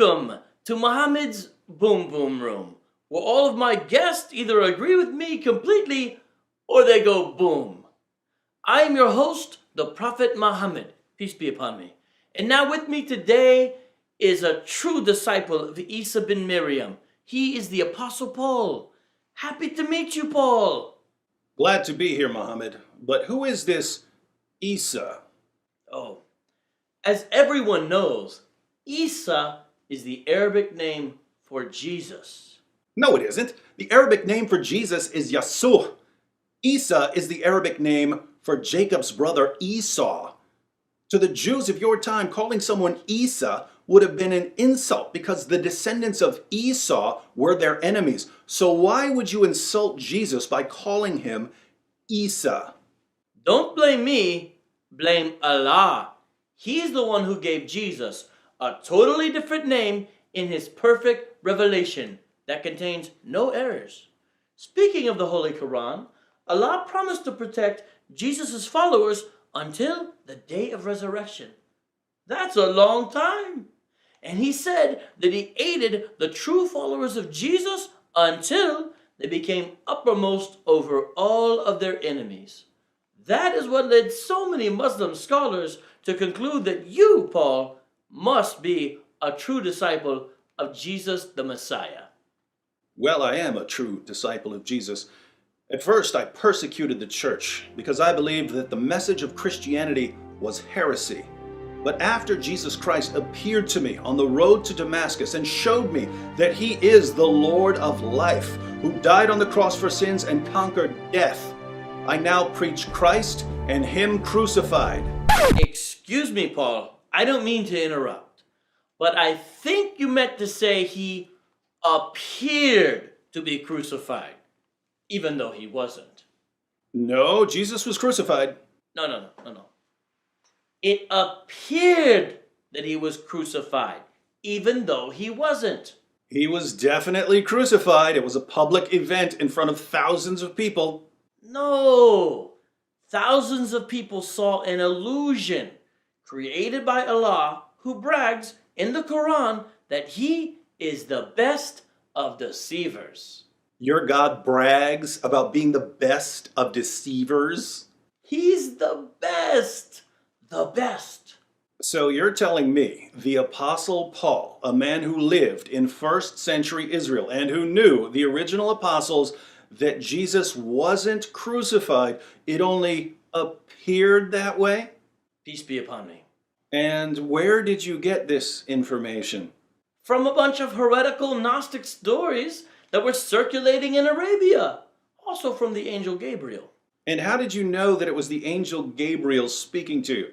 Welcome to Muhammad's Boom Boom Room, where all of my guests either agree with me completely or they go boom. I am your host, the Prophet Muhammad, peace be upon me. And now with me today is a true disciple of Isa bin Miriam. He is the Apostle Paul. Happy to meet you, Paul. Glad to be here, Muhammad. But who is this Isa? Oh, as everyone knows, Isa is the Arabic name for Jesus. No, it isn't. The Arabic name for Jesus is Yasuh. Isa is the Arabic name for Jacob's brother Esau. To the Jews of your time, calling someone Isa would have been an insult because the descendants of Esau were their enemies. So why would you insult Jesus by calling him Isa? Don't blame me, blame Allah. He's the one who gave Jesus a totally different name in his perfect revelation that contains no errors. Speaking of the Holy Quran, Allah promised to protect Jesus' followers until the day of resurrection. That's a long time. And he said that he aided the true followers of Jesus until they became uppermost over all of their enemies. That is what led so many Muslim scholars to conclude that you, Paul, must be a true disciple of Jesus the Messiah. Well, I am a true disciple of Jesus. At first, I persecuted the church because I believed that the message of Christianity was heresy. But after Jesus Christ appeared to me on the road to Damascus and showed me that he is the Lord of life, who died on the cross for sins and conquered death, I now preach Christ and him crucified. Excuse me, Paul. I don't mean to interrupt, but I think you meant to say he appeared to be crucified, even though he wasn't. No, Jesus was crucified. No. It appeared that he was crucified, even though he wasn't. He was definitely crucified. It was a public event in front of thousands of people. No. Thousands of people saw an illusion created by Allah, who brags in the Quran that he is the best of deceivers. Your God brags about being the best of deceivers? He's the best. The best. So you're telling me the Apostle Paul, a man who lived in first century Israel and who knew the original apostles, that Jesus wasn't crucified, it only appeared that way? Peace be upon me. And where did you get this information? From a bunch of heretical Gnostic stories that were circulating in Arabia, also from the angel Gabriel. And how did you know that it was the angel Gabriel speaking to you?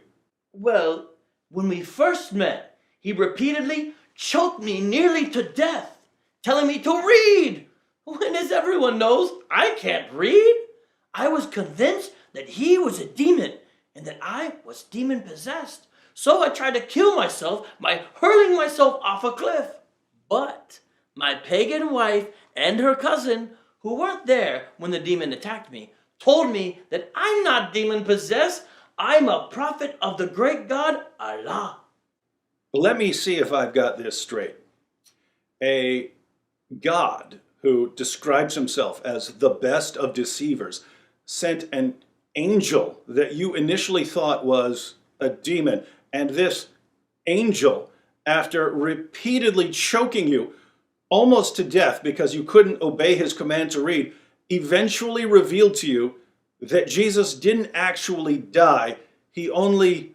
Well, when we first met, he repeatedly choked me nearly to death, telling me to read. When, as everyone knows, I can't read. I was convinced that he was a demon and that I was demon possessed. So I tried to kill myself by hurling myself off a cliff. But my pagan wife and her cousin, who weren't there when the demon attacked me, told me that I'm not demon possessed. I'm a prophet of the great God, Allah. Let me see if I've got this straight. A God who describes himself as the best of deceivers sent an angel that you initially thought was a demon. And this angel, after repeatedly choking you almost to death because you couldn't obey his command to read, eventually revealed to you that Jesus didn't actually die. He only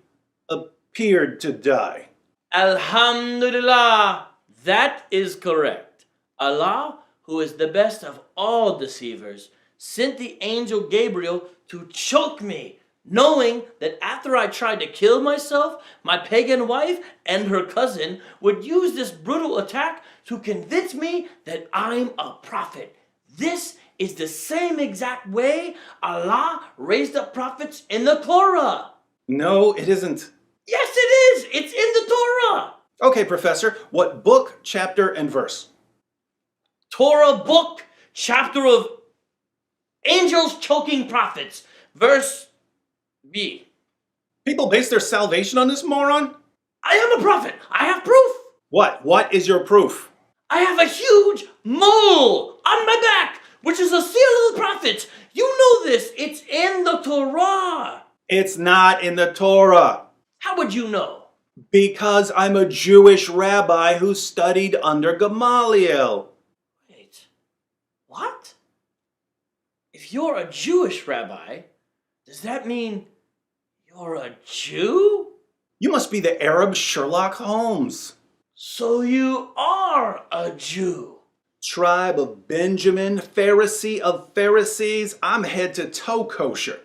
appeared to die. Alhamdulillah. That is correct. Allah, who is the best of all deceivers, sent the angel Gabriel to choke me, knowing that after I tried to kill myself, my pagan wife and her cousin would use this brutal attack to convince me that I'm a prophet. This is the same exact way Allah raised up prophets in the Torah. No, it isn't. Yes, it is. It's in the Torah. Okay, Professor, what book, chapter, and verse? Torah book, chapter of angels choking prophets, verse B. People base their salvation on this moron? I am a prophet. I have proof. What? What is your proof? I have a huge mole on my back, which is a seal of the prophet. You know this. It's in the Torah. It's not in the Torah. How would you know? Because I'm a Jewish rabbi who studied under Gamaliel. Wait, what? If you're a Jewish rabbi, does that mean you're a Jew? You must be the Arab Sherlock Holmes. So you are a Jew. Tribe of Benjamin, Pharisee of Pharisees, I'm head to toe kosher.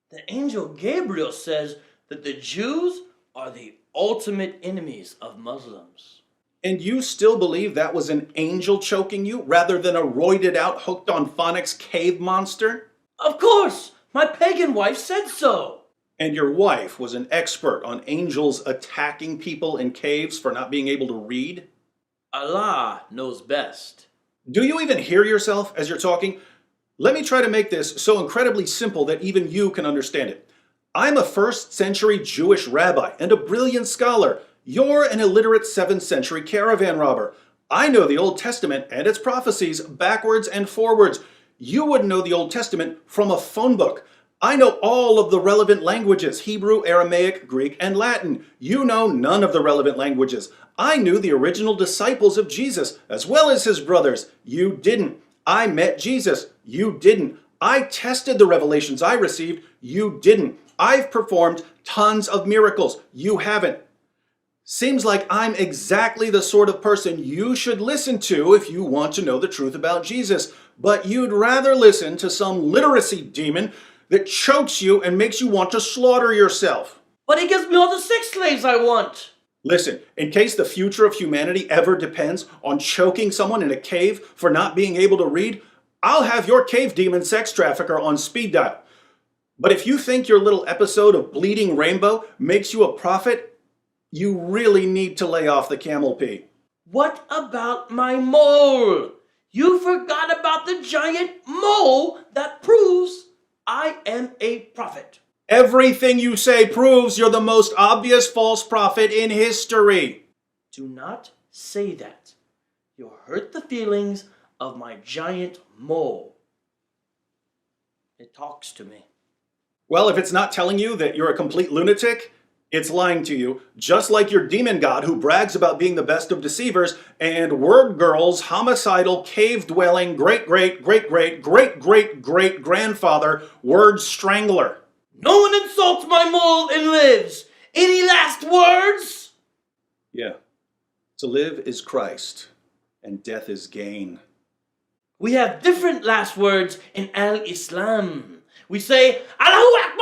The angel Gabriel says that the Jews are the ultimate enemies of Muslims. And you still believe that was an angel choking you rather than a roided out, hooked on phonics cave monster? Of course, my pagan wife said so. And your wife was an expert on angels attacking people in caves for not being able to read? Allah knows best. Do you even hear yourself as you're talking? Let me try to make this so incredibly simple that even you can understand it. I'm a 1st century Jewish rabbi and a brilliant scholar. You're an illiterate 7th century caravan robber. I know the Old Testament and its prophecies backwards and forwards. You wouldn't know the Old Testament from a phone book. I know all of the relevant languages, Hebrew, Aramaic, Greek, and Latin. You know none of the relevant languages. I knew the original disciples of Jesus, as well as his brothers. You didn't. I met Jesus. You didn't. I tested the revelations I received. You didn't. I've performed tons of miracles. You haven't. Seems like I'm exactly the sort of person you should listen to if you want to know the truth about Jesus. But you'd rather listen to some literacy demon that chokes you and makes you want to slaughter yourself. But he gives me all the sex slaves I want. Listen, in case the future of humanity ever depends on choking someone in a cave for not being able to read, I'll have your cave demon sex trafficker on speed dial. But if you think your little episode of Bleeding Rainbow makes you a prophet, you really need to lay off the camel pee. What about my mole? You forgot about the giant mole that proves I am a prophet. Everything you say proves you're the most obvious false prophet in history. Do not say that. You'll hurt the feelings of my giant mole. It talks to me. Well, if it's not telling you that you're a complete lunatic, it's lying to you, just like your demon god who brags about being the best of deceivers and Word Girl's homicidal, cave-dwelling, great-great-great-great-great-great-grandfather, Word Strangler. No one insults my mole and lives. Any last words? Yeah. To live is Christ, and death is gain. We have different last words in Al-Islam. We say, Allahu Akbar.